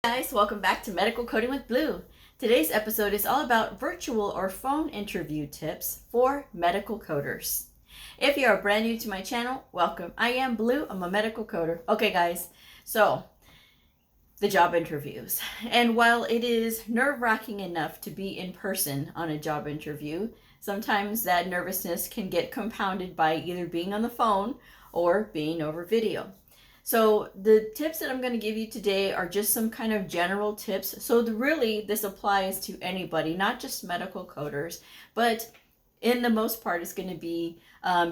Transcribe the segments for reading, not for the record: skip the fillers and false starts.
Guys, welcome back to Medical Coding with Blue. Today's episode is all about virtual or phone interview tips for medical coders. If you are brand new to my channel, welcome. I am Blue. I'm a medical coder. Okay, guys, so the job interviews. And while it is nerve-wracking enough to be in person on a job interview, sometimes that nervousness can get compounded by either being on the phone or being over video. So the tips that I'm going to give you today are just some kind of general tips. So really this applies to anybody, not just medical coders, but in the most part it's going to be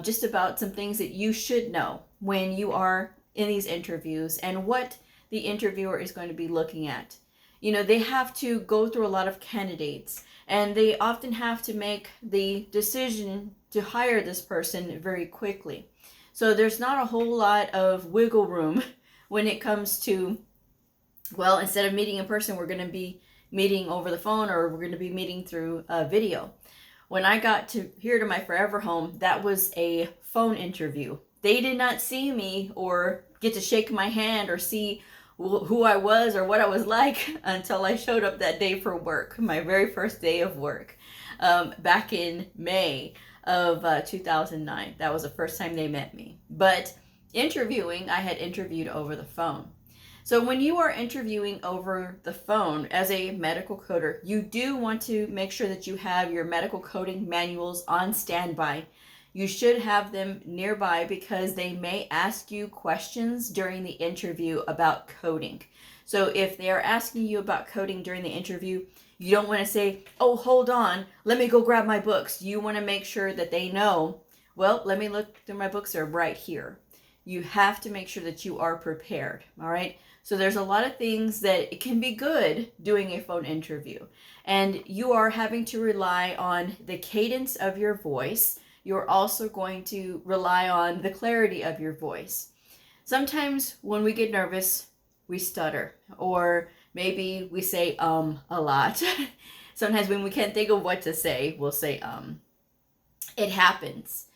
just about some things that you should know when you are in these interviews and what the interviewer is going to be looking at. You know, they have to go through a lot of candidates and they often have to make the decision to hire this person very quickly. So there's not a whole lot of wiggle room when it comes to, well, instead of meeting in person, we're going to be meeting over the phone or we're going to be meeting through video. When I got here to my forever home, that was a phone interview. They did not see me or get to shake my hand or see who I was or what I was like until I showed up that day for work, my very first day of work, back in May of 2009. That was the first time they met me. But interviewing, I had interviewed over the phone. So when you are interviewing over the phone as a medical coder, you do want to make sure that you have your medical coding manuals on standby. You should have them nearby because they may ask you questions during the interview about coding. So if they are asking you about coding during the interview, you don't want to say, oh, hold on, let me go grab my books. You want to make sure that they know, well, let me look through my books, they're right here. You have to make sure that you are prepared, all right? So there's a lot of things that it can be good doing a phone interview. And you are having to rely on the cadence of your voice. You're also going to rely on the clarity of your voice. Sometimes when we get nervous, we stutter, or maybe we say a lot. Sometimes when we can't think of what to say, we'll say It happens.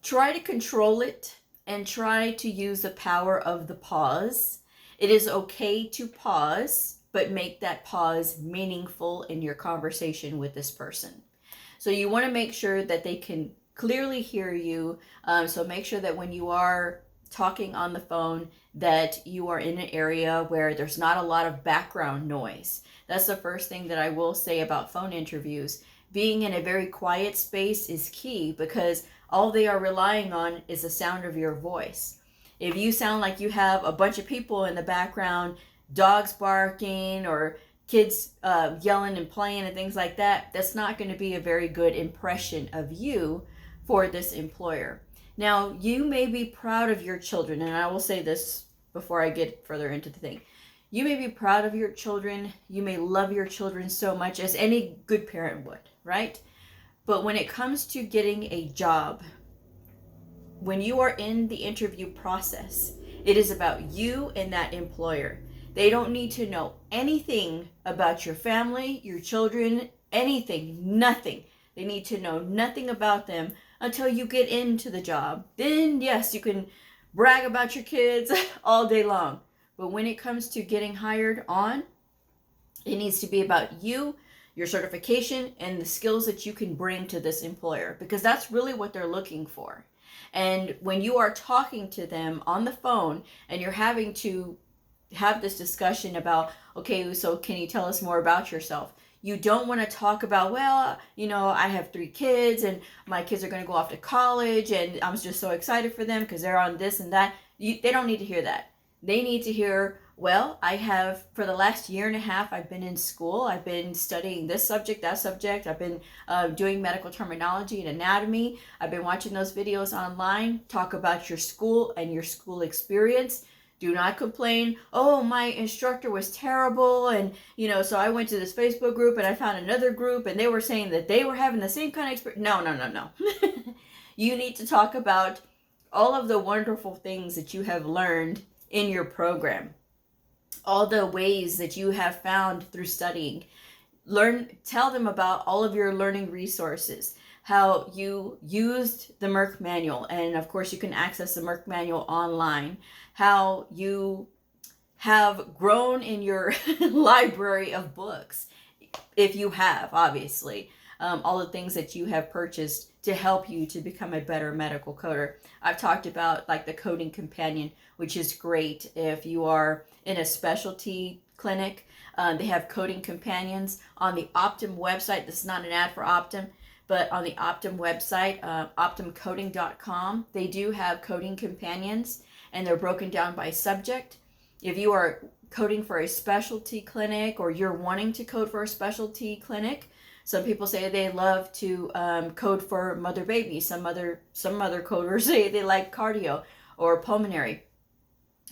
Try to control it and try to use the power of the pause. It is okay to pause, but make that pause meaningful in your conversation with this person. So you want to make sure that they can clearly hear you. So make sure that when you are talking on the phone that you are in an area where there's not a lot of background noise. That's the first thing that I will say about phone interviews. Being in a very quiet space is key because all they are relying on is the sound of your voice. If you sound like you have a bunch of people in the background, dogs barking or kids yelling and playing and things like that, that's not going to be a very good impression of you for this employer. Now, you may be proud of your children, and I will say this before I get further into the thing. You may be proud of your children. You may love your children so much as any good parent would, right? But when it comes to getting a job, when you are in the interview process, it is about you and that employer. They don't need to know anything about your family, your children, anything, nothing. They need to know nothing about them until you get into the job. Then yes, you can brag about your kids all day long. But when it comes to getting hired on, it needs to be about you, your certification, and the skills that you can bring to this employer, because that's really what they're looking for. And when you are talking to them on the phone and you're having to have this discussion about, okay, so can you tell us more about yourself? You don't want to talk about, well, you know, I have 3 kids and my kids are going to go off to college and I'm just so excited for them because they're on this and that. They don't need to hear that. They need to hear, well, I have, for the last year and a half, I've been in school. I've been studying this subject, that subject. I've been doing medical terminology and anatomy. I've been watching those videos online. Talk about your school and your school experience. Do not complain, oh, my instructor was terrible, and, you know, so I went to this Facebook group and I found another group and they were saying that they were having the same kind of experience. No. You need to talk about all of the wonderful things that you have learned in your program, all the ways that you have found through studying. Tell them about all of your learning resources, how you used the Merck manual, and of course you can access the Merck manual online, how you have grown in your library of books. If you have, obviously, all the things that you have purchased to help you to become a better medical coder. I've talked about like the coding companion, which is great if you are in a specialty clinic. They have coding companions on the Optum website. This is not an ad for Optum, but on the Optum website, optumcoding.com, they do have coding companions, and they're broken down by subject. If you are coding for a specialty clinic, or you're wanting to code for a specialty clinic, some people say they love to code for mother baby. Some other coders say they like cardio or pulmonary.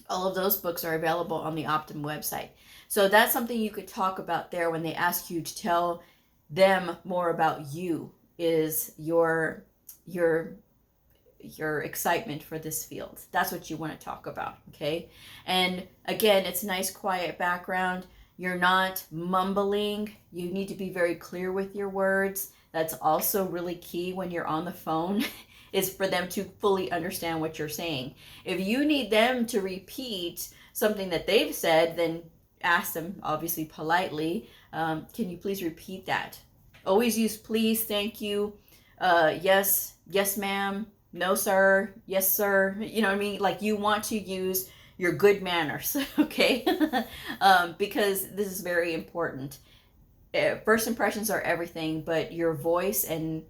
All of those books are available on the Optum website. So that's something you could talk about there when they ask you to tell them more about you, is your excitement for this field. That's what you want to talk about, okay? And again, it's nice, quiet background. You're not mumbling. You need to be very clear with your words. That's also really key when you're on the phone, is for them to fully understand what you're saying. If you need them to repeat something that they've said, then ask them, obviously politely, can you please repeat that? Always use please, thank you, yes, yes ma'am, no sir, yes sir. You know what I mean? Like, you want to use your good manners, okay? Because this is very important. First impressions are everything, but your voice and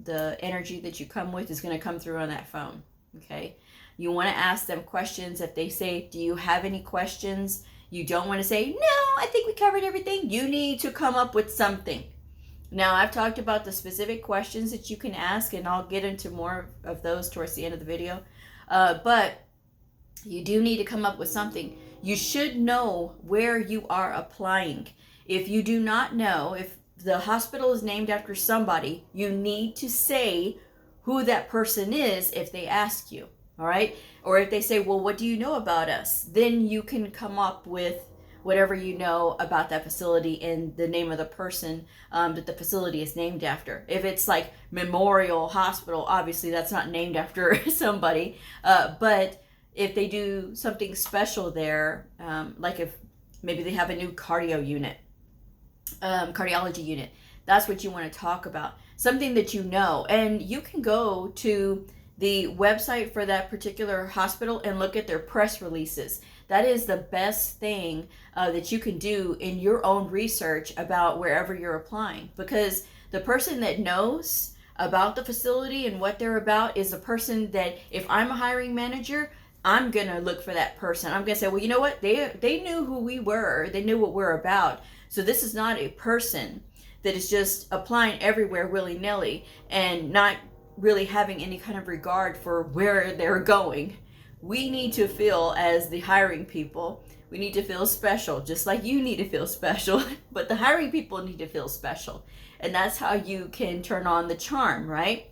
the energy that you come with is going to come through on that phone, okay? You want to ask them questions. If they say, do you have any questions? You don't want to say, no, I think we covered everything. You need to come up with something. Now, I've talked about the specific questions that you can ask, and I'll get into more of those towards the end of the video. But you do need to come up with something. You should know where you are applying. If you do not know, if the hospital is named after somebody, you need to say who that person is if they ask you, all right? Or if they say, well, what do you know about us? Then you can come up with whatever you know about that facility and the name of the person that the facility is named after. If it's like Memorial Hospital, obviously that's not named after somebody, but if they do something special there, like if maybe they have a new cardiology unit, that's what you want to talk about. Something that you know. And you can go to the website for that particular hospital and look at their press releases. That is the best thing that you can do in your own research about wherever you're applying, because the person that knows about the facility and what they're about is the person that, if I'm a hiring manager, I'm going to look for that person. I'm going to say, well, you know what? They knew who we were. They knew what we're about. So this is not a person that is just applying everywhere willy-nilly and not really having any kind of regard for where they're going. We need to feel, as the hiring people, we need to feel special, just like you need to feel special, but the hiring people need to feel special. And that's how you can turn on the charm, right?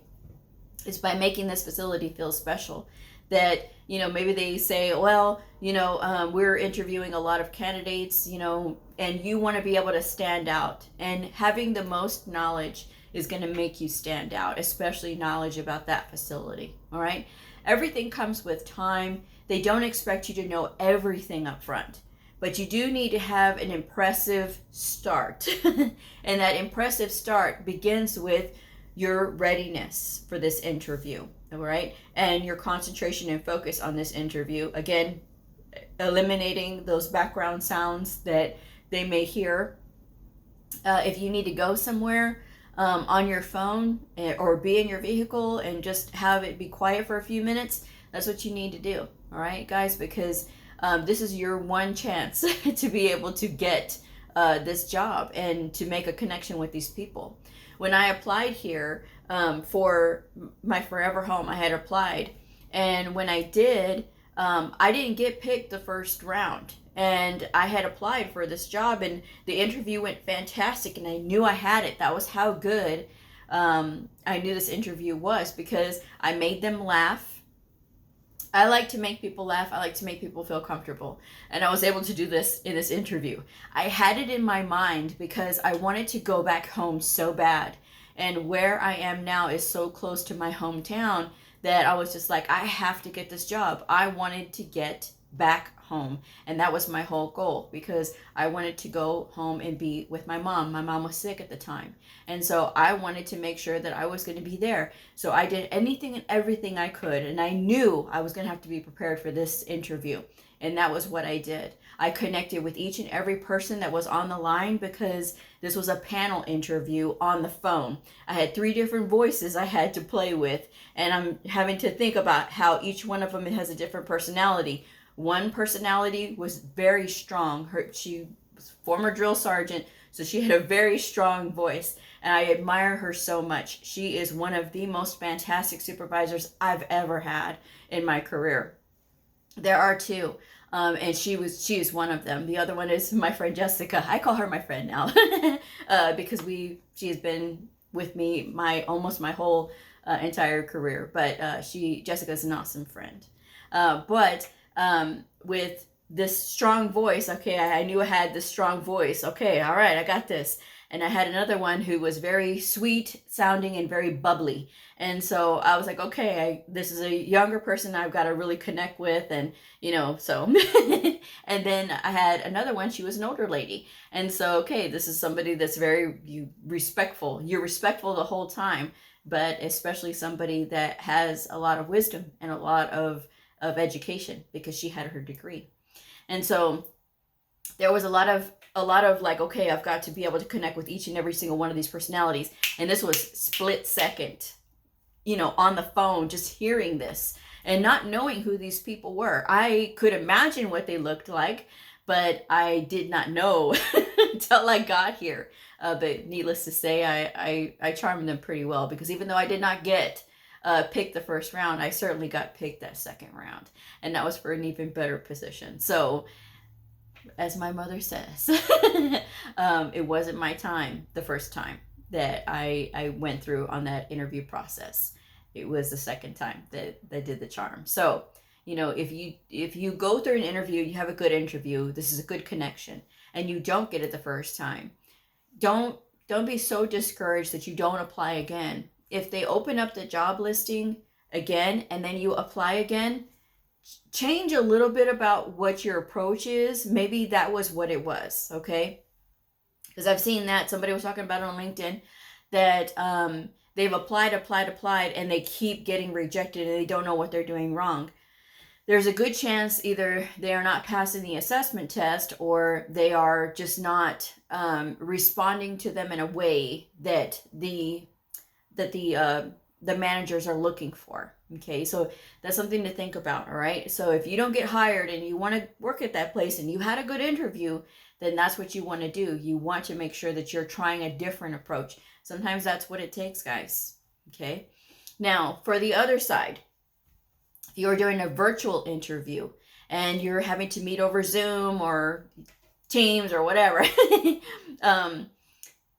It's by making this facility feel special. That, you know, maybe they say, well, you know, we're interviewing a lot of candidates, you know, and you want to be able to stand out. And having the most knowledge is going to make you stand out, especially knowledge about that facility, all right? Everything comes with time. They don't expect you to know everything up front, but you do need to have an impressive start. And that impressive start begins with your readiness for this interview, all right? And your concentration and focus on this interview. Again, eliminating those background sounds that they may hear. If you need to go somewhere on your phone or be in your vehicle and just have it be quiet for a few minutes, that's what you need to do, all right, guys? Because this is your one chance to be able to get this job and to make a connection with these people. When I applied here for my forever home, I had applied, and when I did, I didn't get picked the first round, and I had applied for this job, and the interview went fantastic, and I knew I had it. That was how good I knew this interview was, because I made them laugh. I like to make people laugh. I like to make people feel comfortable. And I was able to do this in this interview. I had it in my mind because I wanted to go back home so bad. And where I am now is so close to my hometown that I was just like, I have to get this job. I wanted to get back home. And that was my whole goal, because I wanted to go home and be with my mom. My mom was sick at the time. And so I wanted to make sure that I was going to be there. So I did anything and everything I could. And I knew I was going to have to be prepared for this interview. And that was what I did. I connected with each and every person that was on the line, because this was a panel interview on the phone. I had 3 different voices I had to play with, and I'm having to think about how each one of them has a different personality. One personality was very strong. She was a former drill sergeant, so she had a very strong voice, and I admire her so much. She is one of the most fantastic supervisors I've ever had in my career. There are 2. And she is one of them. The other one is my friend Jessica. I call her my friend now because she has been with me almost my whole entire career. But Jessica is an awesome friend. But with this strong voice, okay, I knew I had this strong voice. Okay, all right, I got this. And I had another one who was very sweet sounding and very bubbly. And so I was like, okay, this is a younger person I've got to really connect with. And, so. And then I had another one. She was an older lady. And so, okay, this is somebody that's very respectful. You're respectful the whole time, but especially somebody that has a lot of wisdom and a lot of education, because she had her degree. And so there was a lot of like, okay, I've got to be able to connect with each and every single one of these personalities. And this was split second, on the phone, just hearing this and not knowing who these people were. I could imagine what they looked like, but I did not know until I got here. But needless to say, I charmed them pretty well, because even though I did not get picked the first round, I certainly got picked that second round. And that was for an even better position. So, as my mother says, it wasn't my time the first time that I went through on that interview process. It was the second time that I did the charm. So, if you go through an interview, you have a good interview, this is a good connection, and you don't get it the first time, don't be so discouraged that you don't apply again. If they open up the job listing again and then you apply again, change a little bit about what your approach is. Maybe that was what it was, okay? Because I've seen that. Somebody was talking about it on LinkedIn, that they've applied, and they keep getting rejected, and they don't know what they're doing wrong. There's a good chance either they are not passing the assessment test, or they are just not responding to them in a way that the managers are looking for. Okay, so that's something to think about. All right, so if you don't get hired and you want to work at that place and you had a good interview, then that's what you want to do. You want to make sure that you're trying a different approach. Sometimes that's what it takes, guys. Okay, now for the other side, if you're doing a virtual interview and you're having to meet over Zoom or Teams or whatever,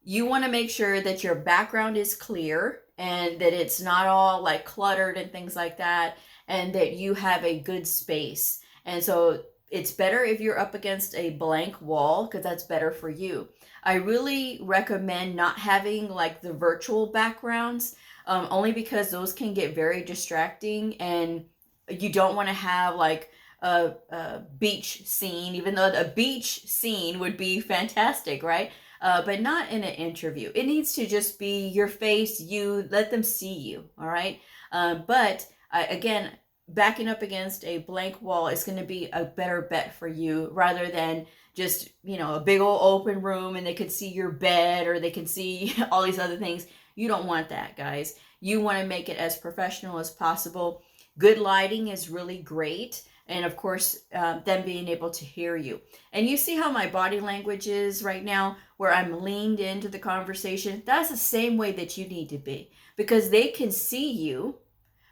you want to make sure that your background is clear and that it's not all like cluttered and things like that, and that you have a good space. And so it's better if you're up against a blank wall, because that's better for you. I really recommend not having like the virtual backgrounds, only because those can get very distracting, and you don't want to have like a beach scene, even though the beach scene would be fantastic, right? But not in an interview. It needs to just be your face, you let them see you, all right? But again, backing up against a blank wall is going to be a better bet for you, rather than just, a big old open room and they could see your bed or they can see all these other things. You don't want that, guys. You want to make it as professional as possible. Good lighting is really great. And of course, them being able to hear you. And you see how my body language is right now, where I'm leaned into the conversation. That's the same way that you need to be, because they can see you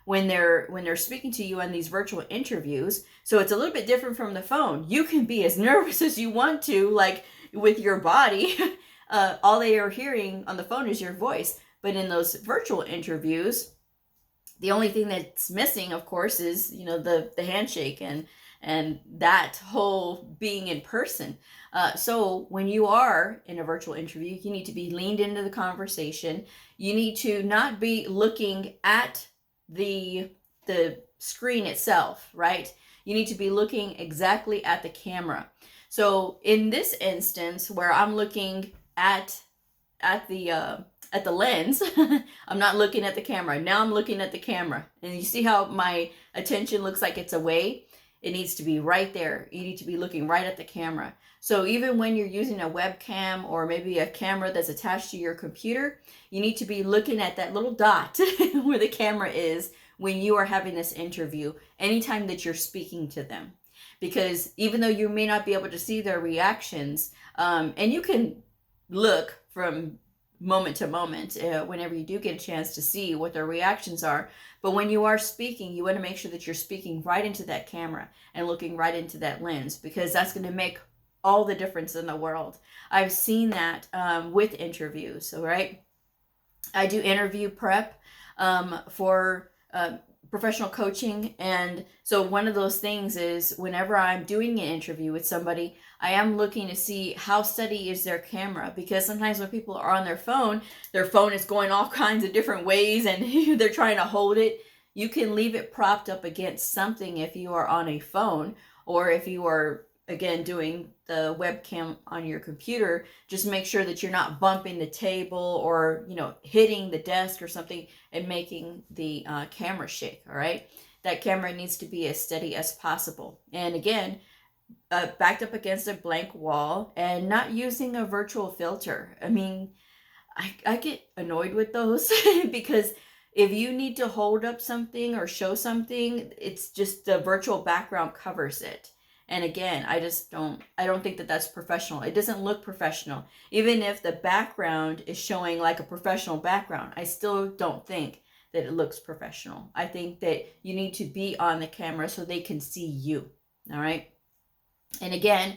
when they're speaking to you on these virtual interviews. So it's a little bit different from the phone. You can be as nervous as you want to, like with your body. All they are hearing on the phone is your voice. But in those virtual interviews, the only thing that's missing, of course, is, the handshake and that whole being in person. So when you are in a virtual interview, you need to be leaned into the conversation. You need to not be looking at the screen itself, right? You need to be looking exactly at the camera. So in this instance where I'm looking at the lens, I'm not looking at the camera. Now I'm looking at the camera. And you see how my attention looks like it's away? It needs to be right there. You need to be looking right at the camera. So even when you're using a webcam or maybe a camera that's attached to your computer, you need to be looking at that little dot where the camera is when you are having this interview, anytime that you're speaking to them. Because even though you may not be able to see their reactions, and you can look from moment to moment whenever you do get a chance to see what their reactions are, but when you are speaking, you want to make sure that you're speaking right into that camera and looking right into that lens, because that's going to make all the difference in the world. I've seen that with interviews. All right, I do interview prep for professional coaching, and so one of those things is whenever I'm doing an interview with somebody, I am looking to see how steady is their camera, because sometimes when people are on their phone is going all kinds of different ways and they're trying to hold it. You can leave it propped up against something if you are on a phone, or if you are again doing the webcam on your computer. Just make sure that you're not bumping the table or hitting the desk or something and making the camera shake. All right, that camera needs to be as steady as possible, and again backed up against a blank wall, and not using a virtual filter. I mean, I get annoyed with those because if you need to hold up something or show something, it's just the virtual background covers it. And again, I don't think that that's professional. It doesn't look professional. Even if the background is showing like a professional background, I still don't think that it looks professional. I think that you need to be on the camera so they can see you. All right. And again,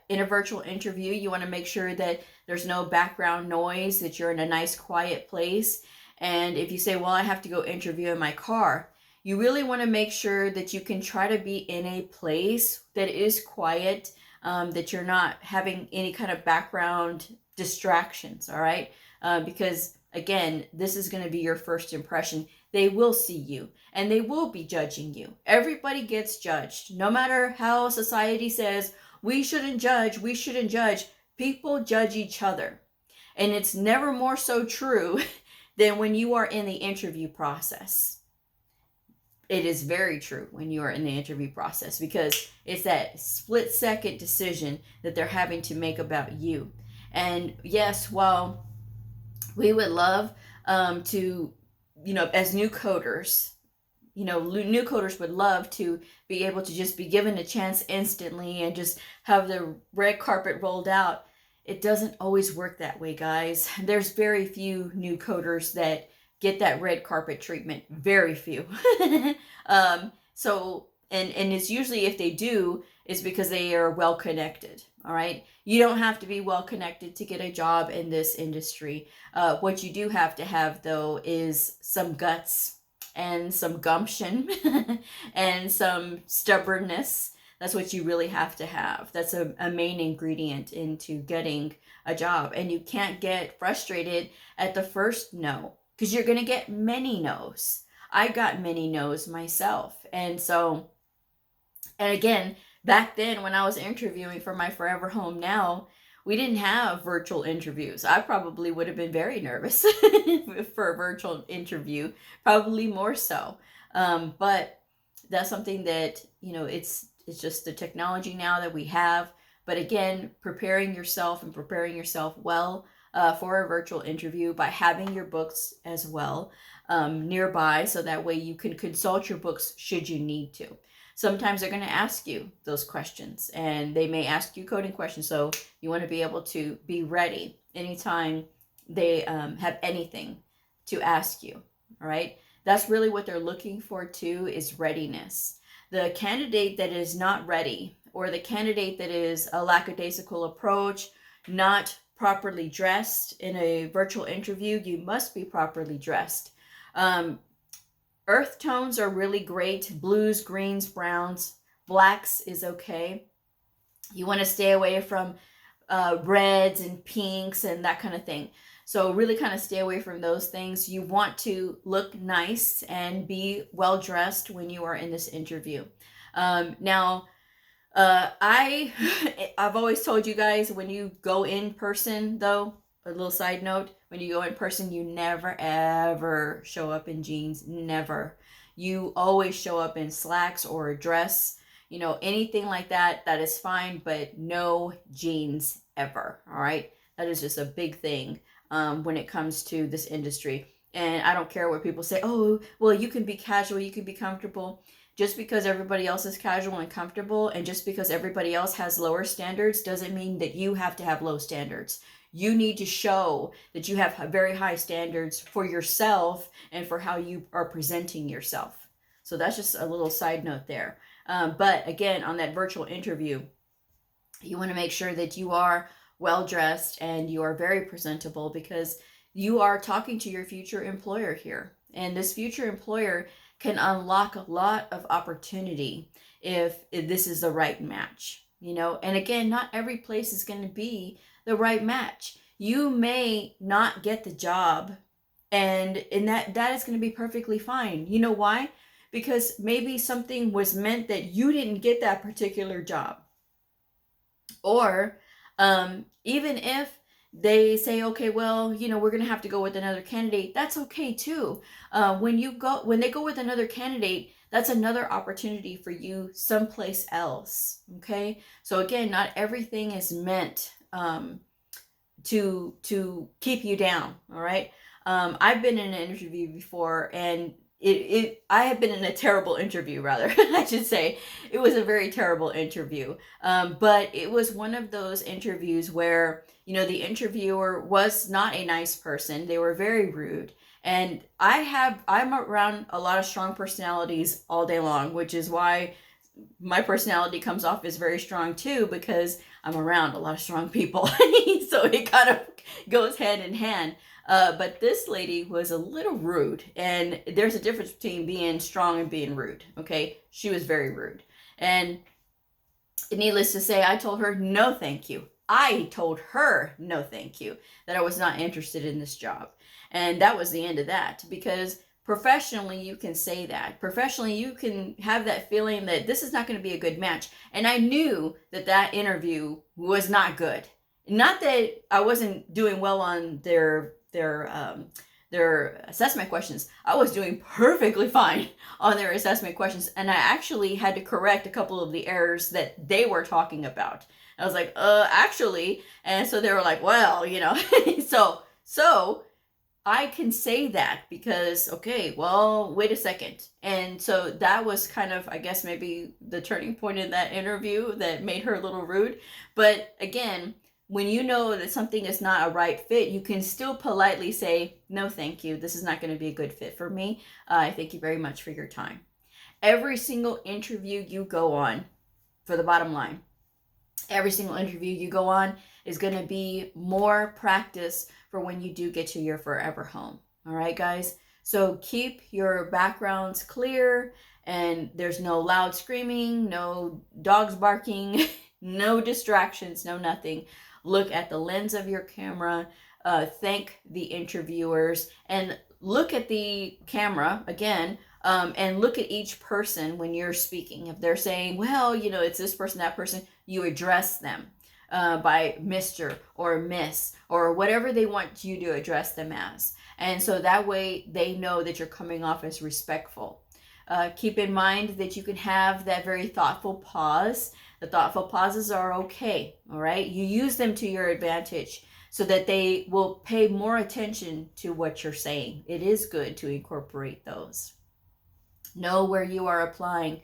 in a virtual interview, you want to make sure that there's no background noise, that you're in a nice quiet place. And if you say, well, I have to go interview in my car, you really want to make sure that you can try to be in a place that is quiet, that you're not having any kind of background distractions, all right? Because again, this is going to be your first impression. They will see you and they will be judging you. Everybody gets judged. No matter how society says, we shouldn't judge, people judge each other. And it's never more so true than when you are in the interview process. It is very true when you are in the interview process, because it's that split-second decision that they're having to make about you. And yes, while we would love to, as new coders, new coders would love to be able to just be given a chance instantly and just have the red carpet rolled out. It doesn't always work that way, guys. There's very few new coders that get that red carpet treatment. Very few. So it's usually, if they do, it's because they are well connected. All right. You don't have to be well connected to get a job in this industry. What you do have to have, though, is some guts and some gumption and some stubbornness. That's what you really have to have. That's a main ingredient into getting a job. And you can't get frustrated at the first no, because you're going to get many no's. I got many no's myself. And again, back then when I was interviewing for my Forever Home Now, we didn't have virtual interviews. I probably would have been very nervous for a virtual interview, probably more so. But that's something that, it's just the technology now that we have. But again, preparing yourself well for a virtual interview by having your books as well nearby, so that way you can consult your books should you need to. Sometimes they're going to ask you those questions, and they may ask you coding questions, so you want to be able to be ready anytime they have anything to ask you. All right, that's really what they're looking for too, is readiness. The candidate that is not ready, or the candidate that is a lackadaisical approach, not properly dressed in a virtual interview, you must be properly dressed. Earth tones are really great. Blues, greens, browns, blacks is okay. You want to stay away from reds and pinks and that kind of thing. So really kind of stay away from those things. You want to look nice and be well dressed when you are in this interview. Now, I've always told you guys, when you go in person, though, a little side note, when you go in person, you never ever show up in jeans. Never. You always show up in slacks or a dress, anything like that, that is fine, but no jeans ever. All right. That is just a big thing when it comes to this industry. And I don't care what people say. Oh, well, you can be casual, you can be comfortable. Just because everybody else is casual and comfortable, and just because everybody else has lower standards, doesn't mean that you have to have low standards. You need to show that you have very high standards for yourself and for how you are presenting yourself. So that's just a little side note there. But again, on that virtual interview, you want to make sure that you are well dressed and you are very presentable, because you are talking to your future employer here. And this future employer can unlock a lot of opportunity if this is the right match, And again, not every place is going to be the right match. You may not get the job, and that is going to be perfectly fine. You know why? Because maybe something was meant that you didn't get that particular job. Or even if they say, okay, well, we're going to have to go with another candidate, that's okay too. When they go with another candidate, that's another opportunity for you someplace else. Okay. So again, not everything is meant to keep you down. All right. I've been in an interview before, and I have been in a terrible interview, rather, I should say. It was a very terrible interview. But it was one of those interviews where, the interviewer was not a nice person. They were very rude. And I'm around a lot of strong personalities all day long, which is why my personality comes off as very strong too, because I'm around a lot of strong people. So it kind of goes hand in hand. But this lady was a little rude, and there's a difference between being strong and being rude. Okay. She was very rude. And needless to say, I told her, no, thank you. I told her, no, thank you, that I was not interested in this job. And that was the end of that, because professionally, you can say that. Professionally, you can have that feeling that this is not going to be a good match. And I knew that interview was not good. Not that I wasn't doing well on their assessment questions. I was doing perfectly fine on their assessment questions, and I actually had to correct a couple of the errors that they were talking about. I was like, actually, and so they were like, well, so I can say that because, okay, well, wait a second. And so that was kind of, I guess, maybe the turning point in that interview that made her a little rude. But again, when you know that something is not a right fit, you can still politely say, no, thank you. This is not going to be a good fit for me. I thank you very much for your time. Every single interview you go on, for the bottom line, every single interview you go on is going to be more practice for when you do get to your forever home. All right, guys? So keep your backgrounds clear, and there's no loud screaming, no dogs barking, no distractions, no nothing. Look at the lens of your camera, thank the interviewers, and look at the camera again, and look at each person when you're speaking. If they're saying, well, it's this person, that person, you address them by Mr. or Miss or whatever they want you to address them as. And so that way they know that you're coming off as respectful. Keep in mind that you can have that very thoughtful pause. The thoughtful pauses are okay, all right? You use them to your advantage so that they will pay more attention to what you're saying. It is good to incorporate those. Know where you are applying.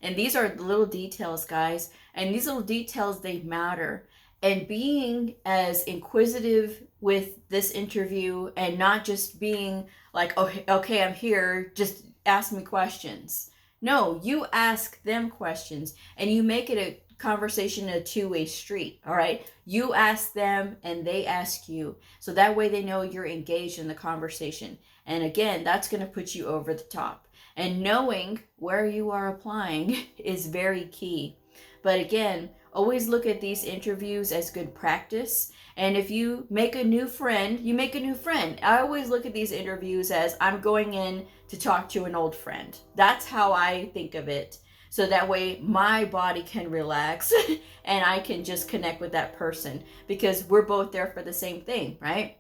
And these are little details, guys. And these little details, they matter. And being as inquisitive with this interview and not just being like, okay, I'm here, just ask me questions. No, you ask them questions and you make it a conversation, a two-way street, all right? You ask them and they ask you. So that way they know you're engaged in the conversation. And again, that's going to put you over the top. And knowing where you are applying is very key. But again, always look at these interviews as good practice. And if you make a new friend, you make a new friend. I always look at these interviews as I'm going in to talk to an old friend. That's how I think of it. So that way my body can relax and I can just connect with that person, because we're both there for the same thing, right?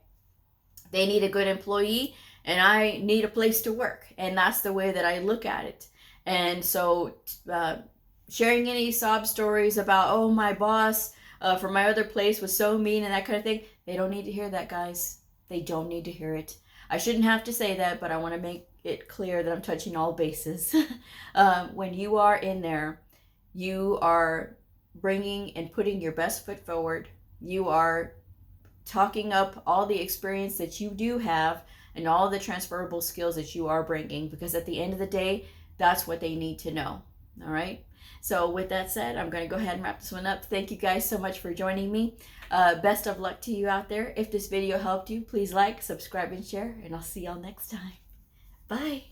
They need a good employee and I need a place to work. And that's the way that I look at it. And so sharing any sob stories about, oh, my boss from my other place was so mean and that kind of thing, they don't need to hear that, guys. They don't need to hear it. I shouldn't have to say that, but I want to make it clear that I'm touching all bases. When you are in there, you are bringing and putting your best foot forward. You are talking up all the experience that you do have and all the transferable skills that you are bringing, because at the end of the day, that's what they need to know. All right. So with that said, I'm going to go ahead and wrap this one up. Thank you guys so much for joining me. Best of luck to you out there. If this video helped you, please like, subscribe, and share, and I'll see y'all next time. Bye.